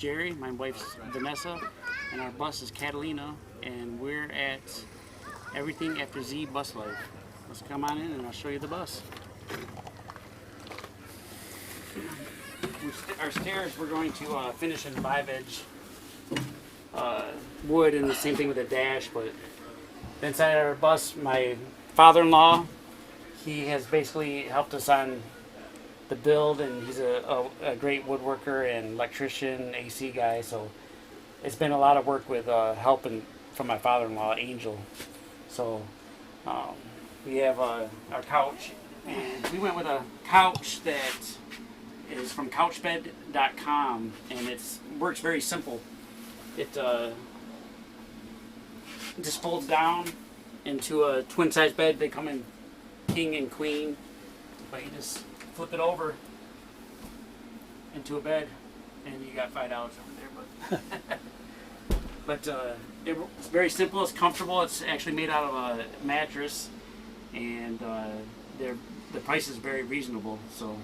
Jerry, my wife's Vanessa, and our bus is Katalina, and we're at Everything After Z Bus Life. Let's come on in and I'll show you the bus. Our stairs we're going to finish in 5-edge wood, and the same thing with the dash, but inside our bus, my father-in-law, he has basically helped us on the build, and he's a great woodworker and electrician, AC guy, so it's been a lot of work with helping from my father-in-law, Angel. So we have our couch, and we went with a couch that is from couchbed.com, and it works very simple. It just folds down into a twin-size bed. They come in king and queen, but you just flip it over into a bed, and you got $5 over there. But it's very simple. It's comfortable. It's actually made out of a mattress, and the price is very reasonable. So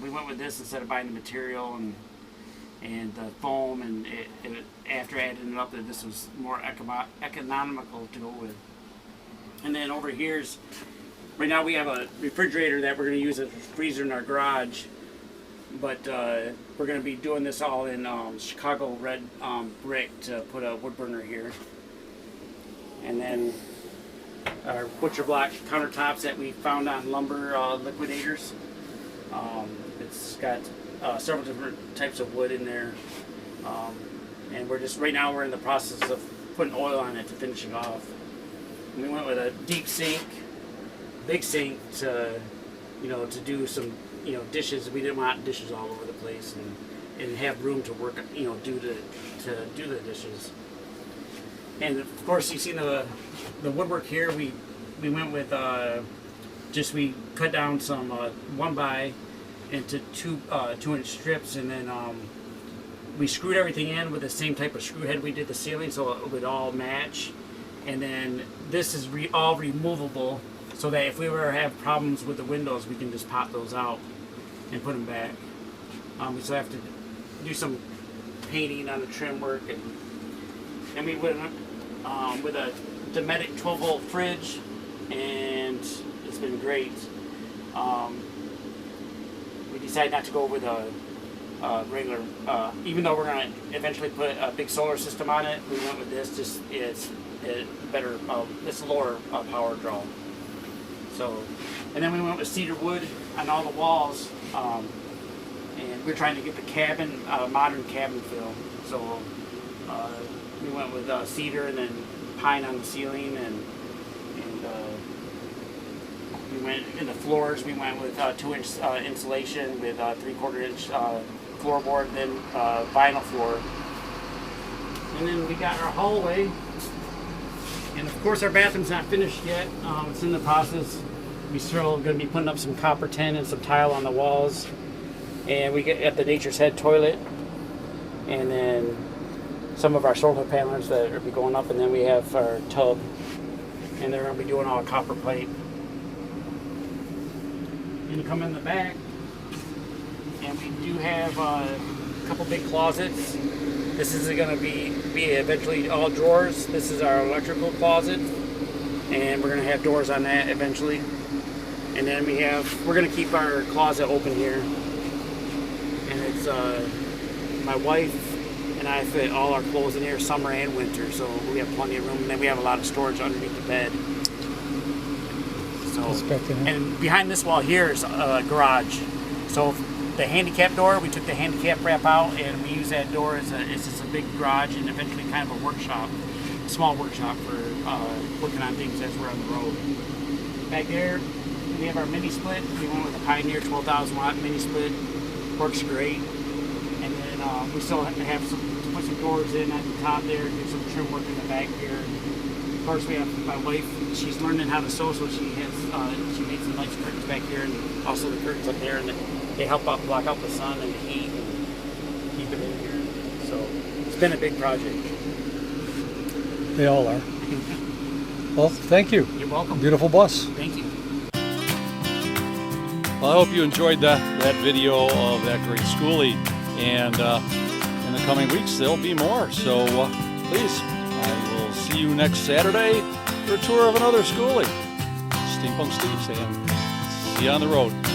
we went with this instead of buying the material and the foam, and after adding it up, that this was more economical to go with. And then over here's, right now we have a refrigerator that we're going to use as a freezer in our garage, but we're going to be doing this all in Chicago red brick to put a wood burner here. And then our butcher block countertops that we found on Lumber Liquidators. It's got several different types of wood in there, and we're just right now we're in the process of putting oil on it to finish it off. And we went with a deep sink, big sink to to do some dishes. We didn't want dishes all over the place, and have room to work do the dishes. And of course you've seen the woodwork here. We went with we cut down some 1x into 2-inch strips, and then we screwed everything in with the same type of screw head we did the ceiling, so it would all match. And then this is all removable, so that if we ever have problems with the windows, we can just pop those out and put them back. We still have to do some painting on the trim work, and we went with a Dometic 12-volt fridge, and it's been great. We decided not to go with a regular, even though we're going to eventually put a big solar system on it. We went with this. Just it's better. It's lower power draw. So, and then we went with cedar wood on all the walls, and we're trying to get the cabin modern cabin feel. So we went with cedar, and then pine on the ceiling, and we went in the floors. We went with 2-inch insulation with 3/4-inch floorboard, then vinyl floor. And then we got our hallway, and of course our bathroom's not finished yet. It's in the process. We're still going to be putting up some copper tin and some tile on the walls, and we get at the Nature's Head toilet, and then some of our solar panels that will be going up, and then we have our tub, and they're going to be doing all copper plate. And you come in the back, and we do have a couple big closets. This is going to be eventually all drawers. This is our electrical closet, and we're going to have doors on that eventually. And then we're going to keep our closet open here, and it's my wife and I fit all our clothes in here, summer and winter, so we have plenty of room. And then we have a lot of storage underneath the bed. So, and behind this wall here is a garage. So the handicap door, we took the handicap wrap out, and we use that door as it's just a big garage, and eventually kind of a workshop, a small workshop for working on things as we're on the road. Back there, we have our mini split. We went with the Pioneer 12,000 watt mini split. Works great. And then we still have to put some doors in at the top there, do some trim work in the back here. Of course, we have my wife. She's learning how to sew, so she made some nice curtains back here, and also the curtains up there, and they help out block out the sun and the heat and keep it in here. So it's been a big project. They all are. Well, thank you. You're welcome. Beautiful bus. Thank you. Well, I hope you enjoyed that video of that great schoolie, and in the coming weeks, there'll be more. So please, I will see you next Saturday for a tour of another Skoolie. Steampunk Steve saying, see you on the road.